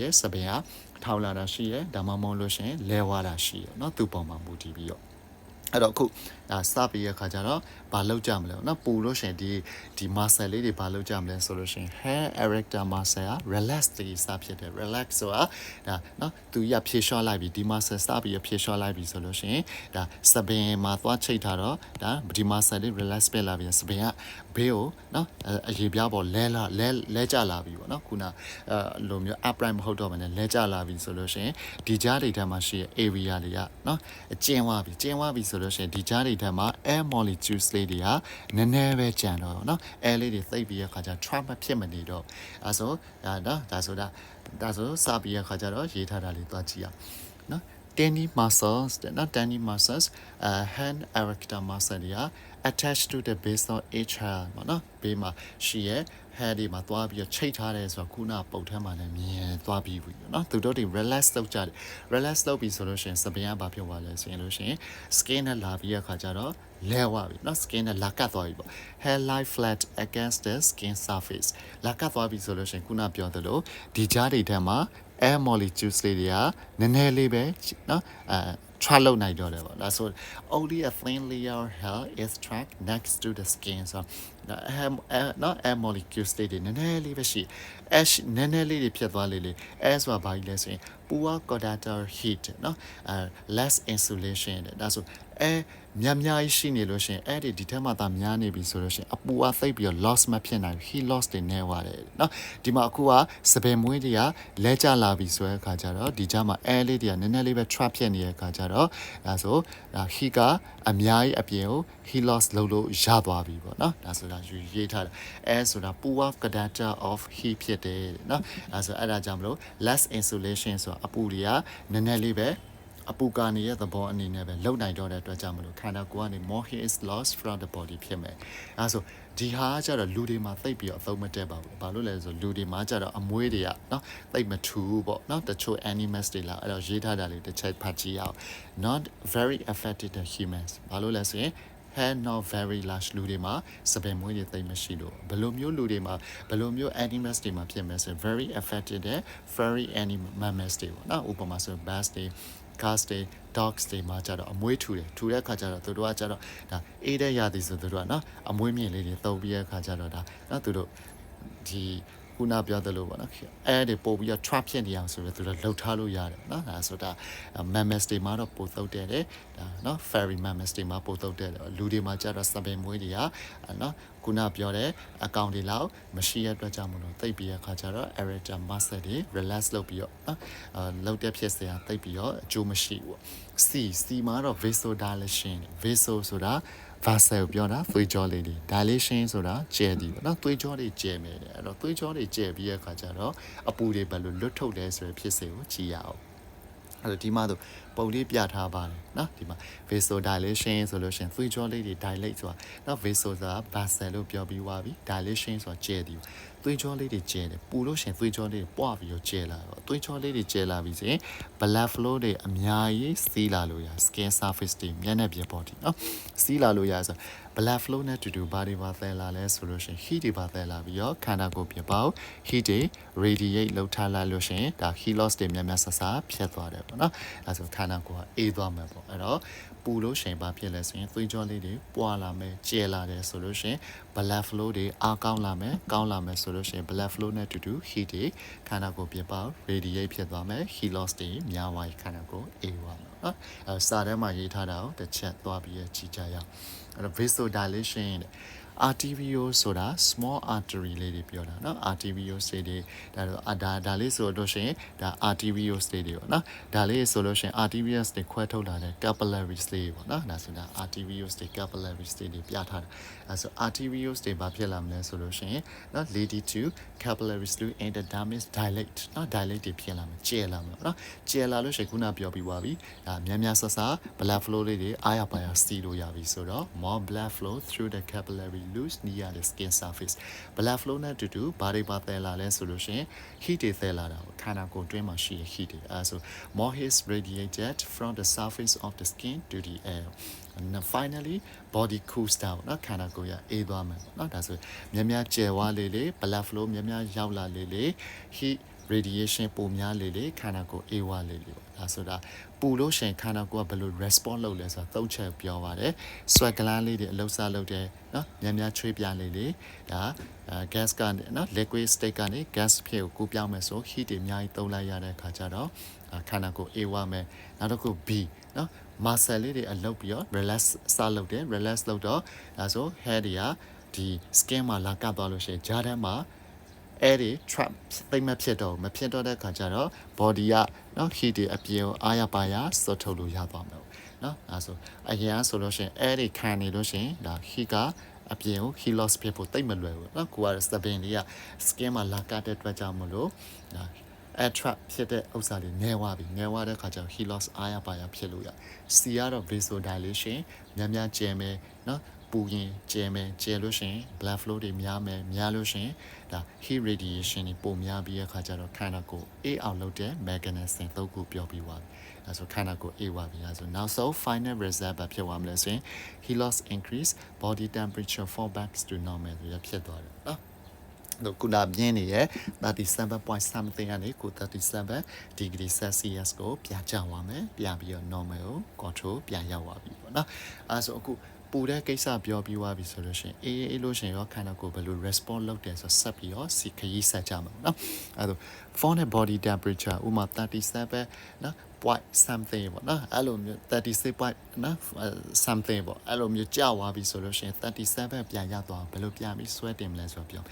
yes စပင်ကထောက်လာတာရှိရဒါမှမဟုတ်လို့ရှင်လဲဝါတာရှိရเนาะသူ့ပေါ်မှာမူတည်ပြီးတော့အဲ့တော့အခုစပြီးရခါကြတော့ဘာလောက်ကြမလဲเนาะပူလို့ရှင်ဒီ muscle လေးတွေဘာလောက်ကြမလဲဆိုလို့ရှင် hair erector muscle က relax တွေစဖြစ်တယ် relax ဆိုတာဒါเนาะသူရဖြေလျှော့လိုက်ပြီဒီ muscle စပြီးရဖြေလျှော့လိုက်ပြီဆိုလို့ရှင်ဒါစပင်မှာသွားချိတ်ထားတော့ဒါဒီ muscle လေး relax ပြလာပြီစပင်ကဘေးကိုเนาะအရေပြားပေါ်လဲကြလာပြီပေါ့เนาะခုနလိုမျိုး upright မဟုတ်တော့ဘဲနဲ့လဲကြလာပြီဆိုလို့ရှင်ဒီကြားတွေထဲမှာရှိတဲ့ area တွေကเนาะကျင်းသွားပြီဆိုလို့ရှင်ဒီကြားတွေထဲမှာ air molecules လေးတွေကနည်းနည်းပဲကျန်တော့เนาะ air လေးတွေသိပ်ပြီးရခါကျ trap မဖြစ်မနေတော့အဲဆိုဒါเนาะဒါဆိုစပြီးရခါကျတော့ရေးထားတာလေးသွားကြည့်အောင်เนาะtiny muscles เนาะ tiny muscles hand erector muscle တွေက attached to the base of each hair ပေါ့နော်ဘေးမှာရှိရဲ့ hair တွေမှာသွားပြီးချိတ်ထားတယ်ဆိုတော့ခုနပုတ်ထဲမှာလည်းမြင်သွားပြီးပြီเนาะသူတို့တွေ relax လုပ်ကြတယ် relax လုပ်ပြီးဆိုလို့ရှိရင်စပင်ကဘာဖြစ်သွားလဲဆိုရင်လို့ရှိရင် skin နဲ့လာပြီးရခါကျတော့လဲဝပြီเนาะ skin နဲ့လာကတ်သွားပြီပေါ့ hair lie flat against the skin surface လာကတ်သွားပြီဆိုလို့ရှိရင်ခုနပြောသလိုဒီကြားတွေထဲမှာ air molecules လေးတွေကနည်းနည်းလေးပဲเนาะtry လုပ်နိုင်တော့တယ်ပေါ့ဒါဆို only a thin layer of hair is trapped next to the skin so နော် air molecules တွေနည်းနည်းလေးပဲရှိ ash နည်းနည်းလေးတွေဖြစ်သွားလေ air ဆိုတာဘာကြီးလဲဆိုရင် poor conductor heat နော် less insulation ဒါဆို air များရှိနေလို့ရှင်အဲ့ဒီထက်မှသာများနေပြီဆိုလို့ရှင်အပူအသိပ်ပြီးတော့ loss မဖြစ်နိုင် heat loss တွေနေပါတယ်နော်ဒီမှာအခုကစပယ်မွေးတွေကလဲကျလာပြီဆိုတဲ့အခါကျတော့ဒီကြားမှာ air လေးတွေကနည်းနည်းလေးပဲ trap ဖြစ်နေတဲ့အခါကျတော့ဒါဆိုဒါ heat ကအများကြီးအပြင်ကို heat loss လုပ်လို့ရသွားပြီပေါ့နော်ဒါဆိုတာရေးထားတာ air ဆိုတာ poor conductor of heat ဖြစ်တယ်နော်ဒါဆိုအဲ့ဒါကြောင့်မလို့ less insulation ဆိုတာအပူတွေကနည်းနည်းလေးပဲအပူကနေရဲ့သဘောအနေနဲ့ပဲလုံနိုင်တော့တဲ့အတွက်ကြောင့်မလို့ခန္ဓာကိုယ်ကနေ more heat is lost from the body ဖြစ်မယ်အဲဆိုဒီဟာကျတော့လူတွေမှာသိပ်ပြီးအသုံးမတက်ပါဘူးဘာလို့လဲဆိုလူတွေမှာကျတော့အမွေးတွေကနော်သိပ်မထူးပေါ့နော်တချို့ animals တွေလာအဲ့တော့ရေးထားတာလေးတစ်ချက်ဖတ်ကြည့်အောင် not very affected the humans ဘာလို့လဲဆိုရင် hair not very large လူတွေမှာစပယ်မွေးတွေသိပ်မရှိလို့ဘယ်လိုမျိုးလူတွေမှာဘယ်လိုမျိုး animals တွေမှာဖြစ်မယ်ဆို very affected တဲ့ furry animals တွေပေါ့နော်ဥပမာဆို bats တွေcats တွေ dogs တွေမှာကျတော့အမွေးထူတယ်ထူတဲ့အခါကျတော့သူတို့ကကျတော့ဒါအေးတဲ့ရာသီဆိုသူတို့ကနော်အမွေးမြင့်လေးတွေတုပ်ပြီးတဲ့အခါကျတော့ဒါနော်သူတို့ဒီခုနပြောသလိုပေါ့နော်အဲ့ဒီပို့ပြီးတော့ trap ဖြစ်နေအောင်ဆိုတော့သူတို့လှုပ်ထားလို့ရတယ်နော်ဒါဆိုတာ mammals တွေမှာတော့ပို့သုတ်တယ်ဒါနော် fairy mammals တွေမှာပို့သုတ်တယ်လူတွေမှာကျတော့စပယ်မွေးတွေကနော်ခုနပြောတဲ့အကောင်တွေလောက်မရှိရတဲ့အတွက်ကြောင့်မလို့သိပ်ပြီးရခါကျတော့ erector muscle တွေ relax လုပ်ပြီးတော့လှုပ်တဲ့ဖြစ်စရာသိပ်ပြီးတော့အကျိုးမရှိဘူးC မှာတော့ vasodilation vaso ဆိုတာ vessel ပြောတာသွေးကြောလေးတွေ dilation ဆိုတာကျဲသည်ပေါ့နော်သွေးကြောတွေကျဲမယ်တဲ့အဲ့တော့သွေးကြောတွေကျဲပြီးရခါကျတော့အပူတွေဘယ်လိုလွတ်ထုတ်လဲဆိုတဲ့ဖြစ်စဉ်ကိုကြည့်ရအောင်အဲ့တော့ဒီမှာဆိုပုံလေးပြထားပါတယ်နော်ဒီမှာ vasodilation ဆိုလို့ရှိရင်သွေးကြောလေးတွေ dilate ဆိုတာနော် vaso ဆိုတာ vessel လို့ပြောပြီးသွားပြီ dilation ဆိုတာကျဲသည်သွေးကြောလေးတွေကျဲတယ်ပူလို့ရှိရင်သွေးကြောလေးတွေပွားပြီးတော့ကျဲလာတော့သွေးကြောလေးတွေကျဲလာပြီဆိုရင် blood flow တွေအများကြီးစီးလာလို့ရ skin surface တွေမျက်နှာပြင်ပေါ်ဒီနော်စီးလာလို့ရဆို blood flow နဲ့တူဘာတွေပါသဲလာလဲဆိုလို့ရှိရင် heat တွေပါသဲလာပြီးတော့ခန္ဓာကိုယ်ပြင်ပေါက် heat တွေ radiate လောက်ထားလိုက်လို့ရှိရင်ဒါ heat loss တွေများများဆဆဖြစ်သွားတယ်ပေါ့နော်အဲဆိုခန္ဓာကိုယ်ကအေးသွားမှာပေါ့အဲ့တော့ပူလို့ရှိရင်ဘာဖြစ်လဲဆိုရင်သွေးကြောလေးတွေပွာလာမယ်ကျဲလာတယ်ဆိုလို့ရှိရင် blood flow တွေအားကောင်းလာမယ်ဆိုလို့ရှိရင် blood flow နဲ့တူ heat တွေခန္ဓာကိုယ်ပြင်ပေါက် radiate ဖြစ်သွားမယ် heat loss တွေများသွားခန္ဓာကိုယ်အေးသွားမှာနော်အဲစာထဲမှာရေးထားတာကိုတစ်ချက်သွားပြီးကြည့်ကြရအောင်အဲ့တော့ vasodilation arteriole ဆိုတာ small artery လေးတွေပြောတာเนาะ arteriole တွေဒါတော့ဒါလေးဆိုလို့ရှိရင်ဒါ arteriole တွေပေါ့နော်ဒါလေးဆိုလို့ရှိရင် arteriole တွေခွဲထုတ်လာတဲ့ capillaries တွေပေါ့နော်ဒါဆိုတာ arteriole တွေ capillaries တွေပြထားတာအဲဆို arteriole တွေဘာဖြစ်လာမလဲဆိုလို့ရှိရင်เนาะ lead to capillaries to endodermis dilate เนาะ dilate တွေဖြစ်လာမယ်ကျဲလာမယ်เนาะကျဲလာလို့ရှိရင်ခုနပြောပြီးသွားပြီဒါများဆဆ blood flow လေးတွေအားရပါရစီးလို့ရပြီဆိုတော့ more blood flow through the capillary loose near the skin surface blood flow နဲ့တူဘာတွေပါသဲလာလဲဆိုလို့ရှိရင် heat တွေသဲလာတာကိုခန္ဓာကိုယ်တွင်းမှာရှိတဲ့ heat တွေအဲဆို more heat radiated from the surface of the skin to the air and finally body cools down နော်ခန္ဓာကိုယ်ရအေးသွားမယ်နော်ဒါဆိုများကျယ်ဝါလေး blood flow များရောက်လာလေး heat radiation ပုံများလေခန္ဓာကိုယ်အေးဝလေပေါ့ဒါဆိုတာပူလို့ရှင်ခန္ဓာကိုယ်ကဘယ်လို respond လုပ်လဲဆိုတော့သုံးချက်ပြောပါတယ် sweat gland လေးတွေအလုပ်စားလုပ်တယ်နော်များချွေးပြလေဒါ gas ကနေနော် liquid state ကနေ gas ဖြစ်ကိုကူးပြောင်းမယ်ဆို heat တွေအများကြီးသုံးလိုက်ရတဲ့အခါကျတော့ခန္ဓာကိုယ်အေးဝမယ်နောက်တစ်ခု B နော် muscle လေးတွေအလုပ်ပြီးတော့ relax စလုပ်တယ် relax လုပ်တော့ဒါဆို hair တွေကဒီ skin မှာလာကပ်သွားလို့ရှိရင်ဂျားထဲမှာအဲ့ဒီ trap သိမ့်မဖြစ်တော့တဲ့ခါကျတော့ body ကနော် heat တွေအပြင်ကိုအားရပါရစွတ်ထုတ်လို့ရသွားမယ်နော်အဲဆိုအရင်ဆိုလို့ရှိရင်အဲ့ဒီခံနေလို့ရှိရင်ဒါ heat ကအပြင်ကို heat loss ဖြစ်ဖို့တိတ်မလွယ်ဘူးနော်ကိုကစပင်လေးက skin မှာလာကတဲ့အတွက်ကြောင့်မလို့ဒါ attract ဖြစ်တဲ့ဥစ္စာတွေငဲဝပြီငဲဝတဲ့ခါကျတော့ heat loss အားရပါရဖြစ်လို့ရ C ကတော့ vasodilation များကျဲမယ်နော်ပူရင်ကျဲမယ်ကျဲလို့ရှိရင် blood flow တွေများလို့ရှိရင်ဒါ heat radiation တွေပုံများပြီးတဲ့ခါကျတော့ခန္ဓာကိုယ်အေးအောင်လုပ်တဲ့ mechanism သုံးခုပြောပြီးသွားပြီအဲဆိုခန္ဓာကိုယ်အေးသွားပြီအဲဆိုနောက်ဆုံး final result ဘာဖြစ်သွားမလဲဆိုရင် heat loss increase body temperature fall back to normal ဆိုရဖြစ်သွားတယ်နော်တော့ခုနပြင်းနေရဲ့37 something ကနေကို37 degree celsius ကိုပြန်ကျသွားမယ်ပြန်ပြီးတော့ normal ကို control ပြန်ရောက်သွားပြီပေါ့နော်အဲဆိုအခုပူတဲ့ကိစ္စပြောပြီးသွားပြီဆိုလို့ရှိရင်အေးလို့ရှိရင်ရောခန္ဓာကိုယ်ဘယ်လို response လုပ်တယ်ဆိုဆက်ပြီးတော့စီခရီးဆက်ကြမှာပေါ့နော်အဲဆို for the body temperature ဥမာ37နော် point something ပေါ့နော်အဲ့လိုမျိုး36 point နော် something ပေါ့အဲ့လိုမျိုးကြာသွားပြီဆိုလို့ရှိရင်37ပြန်ရသွားဘယ်လိုပြန်ပြီးဆွဲတင်မလဲဆိုတော့ပြော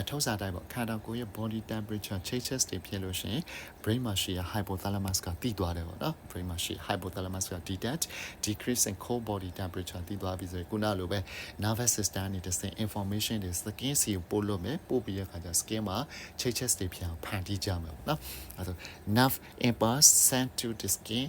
ထုံးစံတိုင်းပေါ့ခန္ဓာကိုယ်ရဲ့ body temperature changes တွေဖြစ်လို့ရှိရင် brain မှာရှိရ hypothalamus ကတိသွားတယ်ပေါ့နော် brain မှာရှိ hypothalamus က detach decrease in core body temperature တိသွားပြီဆိုရင်ခုနလိုပဲ nervous system နေတစ်စင် information တွေ skin စီကိုပို့လို့မယ်ပို့ပြီးရခါကျ skin မှာ changes တွေပြန်ဖန်တီးကြမယ်ပေါ့နော်အဲဆို nerve impulse sent to the skin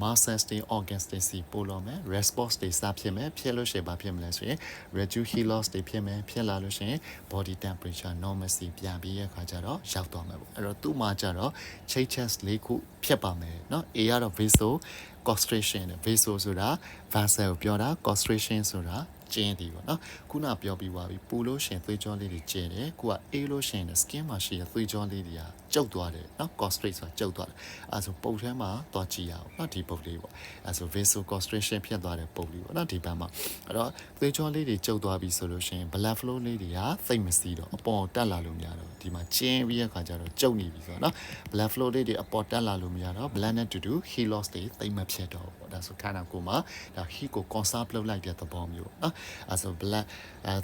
muscles တွေ organs တွေစီပို့လို့မယ် response တွေစဖြစ်မယ်ဖြစ်လို့ရှိရင်ဘာဖြစ်မလဲဆိုရင် reduce heat loss တွေဖြစ်မယ်ဖြစ်လာလို့ရှိရင် body temperature normal စီပြန်ပြီးရခါကျတော့ရောက်သွားမယ်ပေါ့အဲ့တော့သူ့မှာကျတော့ changes ၄ခုဖြစ်ပါမယ်เนาะ A ကတော့ vaso constriction vaso ဆိုတာ vessel ကိုပြောတာ constriction ဆိုတာကျင်းတယ်ပေါ့နော်ခုနပြောပြီးသွားပြီပူလို့ရှင်သွေးကြောလေးတွေကျင်းတယ်ကိုကအေးလို့ရှင် skin မှာရှိတဲ့သွေးကြောလေးတွေကကျုပ်သွားတယ်နော် constrict ဆိုတာကျုပ်သွားတယ်အဲဆိုပုတ်ထဲမှာသွားကြည့်ရအောင်နော်ဒီပုတ်လေးပေါ့အဲဆို vaso constriction ဖြစ်သွားတဲ့ပုတ်လေးပေါ့နော်ဒီဘက်မှာအဲ့တော့သွေးကြောလေးတွေကျုပ်သွားပြီဆိုလို့ရှင် blood flow လေးတွေကသိပ်မစီးတော့အပေါ်တက်လာလို့မရတော့ဒီမှာကျင်းပြီးရခါကျတော့ကျုပ်နေပြီဆိုတော့နော် blood flow လေးတွေအပေါ်တက်လာလို့မရတော့ blood နဲ့တူတူ heat loss တွေသိပ်မဖြစ်တော့ဘူးဒါဆိုခန္ဓာကိုယ်မှာဒါ heat ကို conserve လုပ်လိုက်တဲ့သဘောမျိုးနော်အဲဆို blood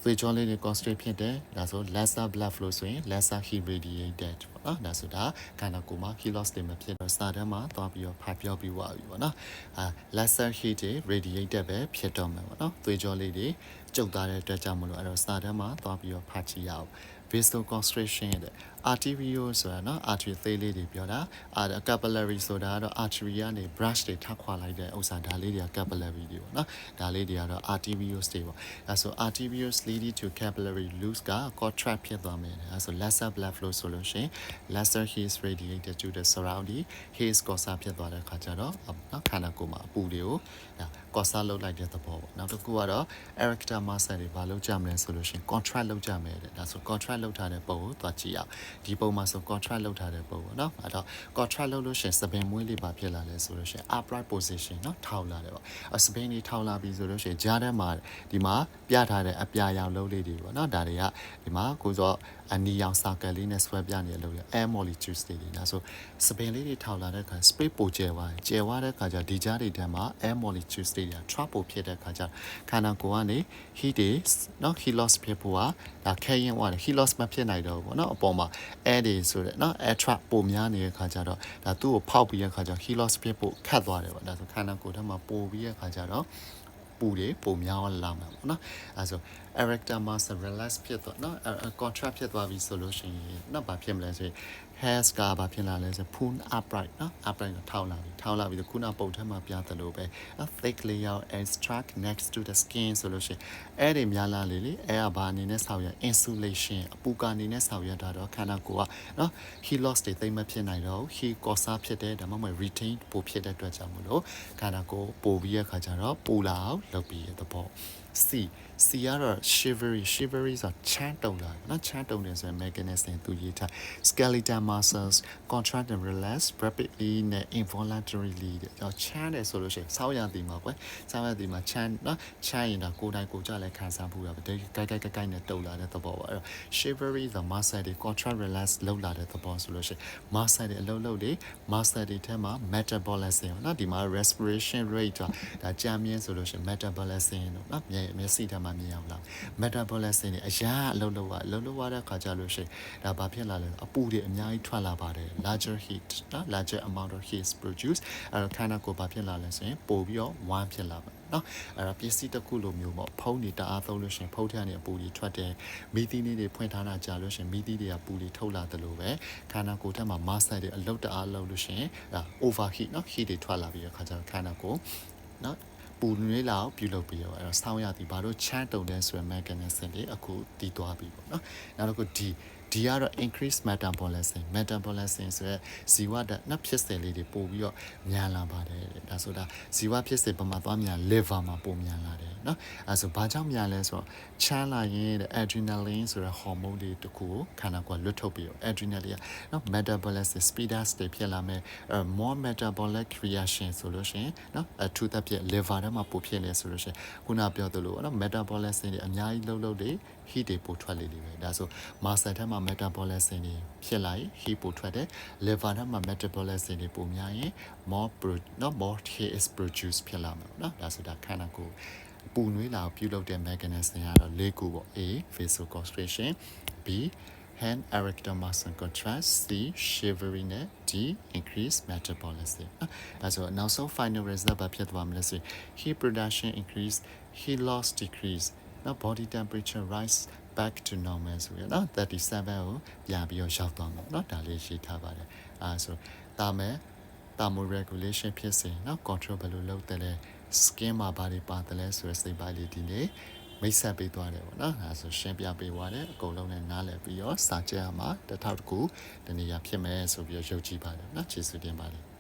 သွေးကြောလေးတွေ constrict ဖြစ်တယ်ဒါဆို lesser blood flow ဆိုရင် lesser heat radiated ပေါ့နော်ဒါဆိုတာခန္ဓာကိုယ်မှာ heat loss တွေမဖြစ်တော့စာတမ်းမှာသွားပြီးတော့ဖတ်ပြောပြီးသွားပြီပေါ့နော်lesser heat တွေ radiated ပဲဖြစ်တော့မှာပေါ့နော်သွေးကြောလေးတွေကျုပ်သွားတဲ့အတွက်ကြောင့်မလို့အဲ့တော့စာတမ်းမှာသွားပြီးတော့ဖတ်ကြည့်ရအောင် vasoconstriction တဲ့ arterial ဆိုတာနော် artery သေးလေးတွေပြောတာcapillary ဆိုတာကတော့ artery ကနေ brush တွေထပ်ခွာလိုက်တဲ့ဥစ္စာဒါလေးတွေက capillary တွေပေါ့နော်ဒါလေးတွေကတော့ arterials တွေပေါ့အဲဆို arterials leading to capillary loose က contract ဖြစ်သွားမယ်အဲဆို lesser blood flow ဆိုလို့ရှိရင် lesser heat is radiated to the surrounding heat ကောစာဖြစ်သွားတဲ့အခါကျတော့နော်ခန္ဓာကိုယ်မှာအပူတွေကိုဒါကောစာလုပ်လိုက်တဲ့သဘောပေါ့နောက်တစ်ခုကတော့ erector muscle တွေဘာလုပ်ကြမလဲဆိုလို့ရှိရင် contract လုပ်ကြမယ်တဲ့ဒါဆို contract လုပ်ထားတဲ့ပုံကိုသွားကြည့်အောင်ဒီပုံမှာဆို contract လုပ်ထားတဲ့ပုံပေါ့နော်အဲ့တော့ contract လုပ်လို့ရှိရင်စပင်မွေးလေးပါဖြစ်လာလဲဆိုလို့ရှိရင် upright position နော်ထောက်လာတယ်ပေါ့စပင်ကြီးထောက်လာပြီဆိုလို့ရှိရင်ဂျားထဲမှာဒီမှာပြထားတဲ့အပြာရောင်လုံးလေးတွေပေါ့နော်ဒါတွေကဒီမှာကိုစောအနီရောင်စာကလေးနဲ့ဆွဲပြနေလို့ရ air molecules တွေဒါဆိုစပင်လေးတွေထောက်လာတဲ့အခါ space ပိုကျဲသွားကျဲသွားတဲ့အခါကျဒီကြားတွေထဲမှာ air molecules တွေ trap ပိုဖြစ်တဲ့အခါကျခန္ဓာကိုယ်ကနေ heat တွေနော် heat loss ဖြစ်ဖို့ကဒါခဲရင်သွားတယ် heat loss မဖြစ်နိုင်တော့ဘူးပေါ့နော်အပေါ်မှာ air တွေဆိုတဲ့နော် air trap ပိုများနေတဲ့အခါကျတော့ဒါသူ့ကိုဖောက်ပြီးတဲ့အခါကျ heat loss ဖြစ်ဖို့ခတ်သွားတယ်ပေါ့ဒါဆိုခန္ဓာကိုယ်ထဲမှာပိုပြီးတဲ့အခါကျတော့ပူတွေပုံများလာမှာပေါ့နော်အဲဆို erector muscle relax ဖြစ်သွားနော် contract ဖြစ်သွားပြီဆိုလို့ရှိရင်နော်ဘာဖြစ်မလဲဆိုရင် hairs ကဘာဖြစ်လာလဲဆို pull upright နော် upright ကိုထောက်လာပြီခုနပုံထဲမှာပြသလိုပဲ thick layer extract next to the skin ဆိုလို့ရှိရင်အဲ့ဒီများလာလေအဲ့ကဘာအနေနဲ့ဆောင်ရ insulation အပူကာအနေနဲ့ဆောင်ရတာတော့ခန္ဓာကိုယ်ကနော် heat loss တွေသိမ့်မဖြစ်နိုင်တော့ heat ကောစာဖြစ်တဲ့ဒါမှမဟုတ် retain ပိုဖြစ်တဲ့အတွက်ကြောင့်မလို့ခန္ဓာကိုယ်ပိုပြီးရခါကျတော့ပူလာအောင်လုပ်ပြီးရတဲ့ပေါ့ C ကတော့ shivery ဆိုချမ်းတုံလာနော်ချမ်းတုံတယ်ဆိုရင် mechanism သူရေးထား skeletal muscles contract and relax rapidly နဲ့ involuntarily တဲ့ချမ်းတယ်ဆိုလို့ရှိရင်စောင်းရသည်မှာကွယ်စောင်းရသည်မှာချမ်းနော်ချမ်းရင်တော့ကိုယ်တိုင်ကိုယ်ကြလည်းခံစားဖို့ရပါတဲ့ကိုက်နဲ့တုံလာတဲ့သဘောပါအဲ့တော့ shivery the muscle တွေ contract relax လောက်လာတဲ့သဘောဆိုလို့ရှိရင် muscle တွေအလုံးလုံးတွေ muscle တွေထဲမှာ metabolism နော်ဒီမှာ respiration rate ဒါကြာမြင့်ဆိုလို့ရှိရင် metabolism နော်မျက်စိထဲမှာမြင်အောင်လား metabolism တွေအရာအလုံးလုံးရတဲ့ခါကြလို့ရှိရင်ဒါဘာဖြစ်လာလဲအပူတွေအများကြီးထွက်လာပါတယ် larger heat နော် larger amount of heat produce အဲ့တော့ခန္ဓာကိုယ်ဘာဖြစ်လာလဲဆိုရင်ပို့ပြီးတော့ဝမ်းဖြစ်လာမယ်နော်အဲ့တော့ပစ္စည်းတစ်ခုလိုမျိုးပေါ့ဖုံးနေတအားသုံးလို့ရှိရင်ဖုံးထက်နေအပူတွေထွက်တယ်မီးသီးလေးတွေဖွင့်ထားတာကြာလို့ရှိရင်မီးသီးတွေကပူတွေထုတ်လာတယ်လို့ပဲခန္ဓာကိုယ်ထဲမှာ muscle တွေအလုတ်တအားလုပ်လို့ရှိရင်ဒါ overheat နော် heat တွေထွက်လာပြီးတဲ့ခါကျတော့ခန္ဓာကိုယ်နော်ပူနွေးလာအောင်ပြုလုပ်ပြီးတော့အဲ့တော့ဆောင်းရသည်ဘာလို့ချမ်းတုံတဲ့ဆိုရယ် mechanism တွေအခုတည်သွားပြီပေါ့နော်နောက်တစ်ခုဒီကတော့ increase metabolism ဆိုရဲဇီဝဓာတ်နှစ်ဖြစ်စဉ်လေးတွေပို့ပြီးတော့မြန်လာပါတယ်တဲ့ဒါဆိုတာဇီဝဖြစ်စဉ်ပမာသွားမြန် liver မှာပိုမြန်လာတယ်เนาะအဲဆိုဘာကြောင့်မြန်လဲဆိုတော့ချမ်းလာရင်တဲ့ adrenaline ဆိုတဲ့ hormone တွေတခုကိုခန္ဓာကိုယ်လွတ်ထုတ်ပြီးတော့ adrenaline เนาะ metabolism speed up တွေဖြစ်လာမယ်more metabolic reaction ဆိုလို့ရှိရင်เนาะအထူးသဖြင့် liver ထဲမှာပိုဖြစ်လဲဆိုလို့ရှိရင်ခုနပြောသလိုเนาะ metabolism တွေအများကြီးလှုပ်တွေ heat တွေပိုထွက်လေပဲဒါဆို muscle ထဲမှာ metabolism တွေဖြစ်လာရင် heat ပိုထွက်တယ် liver ထဲမှာ metabolism တွေပိုများရင် more heat is produced ဖြစ်လာမှာเนาะဒါဆိုတာခန္ဓာကိုယ်ပူနွေးလာပြုလုပ်တဲ့ mechanism ကတော့၄ခုပေါ့ A vasoconstriction B hand erector muscle contrast C shivering နဲ့ D increase metabolism ဒါဆိုနောက်ဆုံး final result ဘာဖြစ်သွားမလဲဆိုရင် heat production increase heat loss decrease now body temperature rise back to normal ဆိုရနော်37ကိုပြန်ပြီးတော့ရောက်သွားမှာเนาะဒါလေးရေးထားပါတယ်ဆိုthermo regulation ဖြစ်စဉ်เนาะ control ဘယ်လိုလုပ်တယ်လဲ skin မှာဘာတွေပါတယ်လဲဆိုရယ်စိတ်ပိုင်းလေးဒီနေ့မိတ်ဆက်ပေးသွားတယ်ပေါ့နော်ဆိုရှင်းပြပေးသွားတယ်အကုန်လုံးနဲ့နားလည်ပြီးတော့စာကြည့်ရမှာတစ်ထောက်တစ်ခုတနည်းဖြစ်မယ်ဆိုပြီးတော့ယုံကြည်ပါတယ်เนาะကျေးဇူးတင်ပါတယ်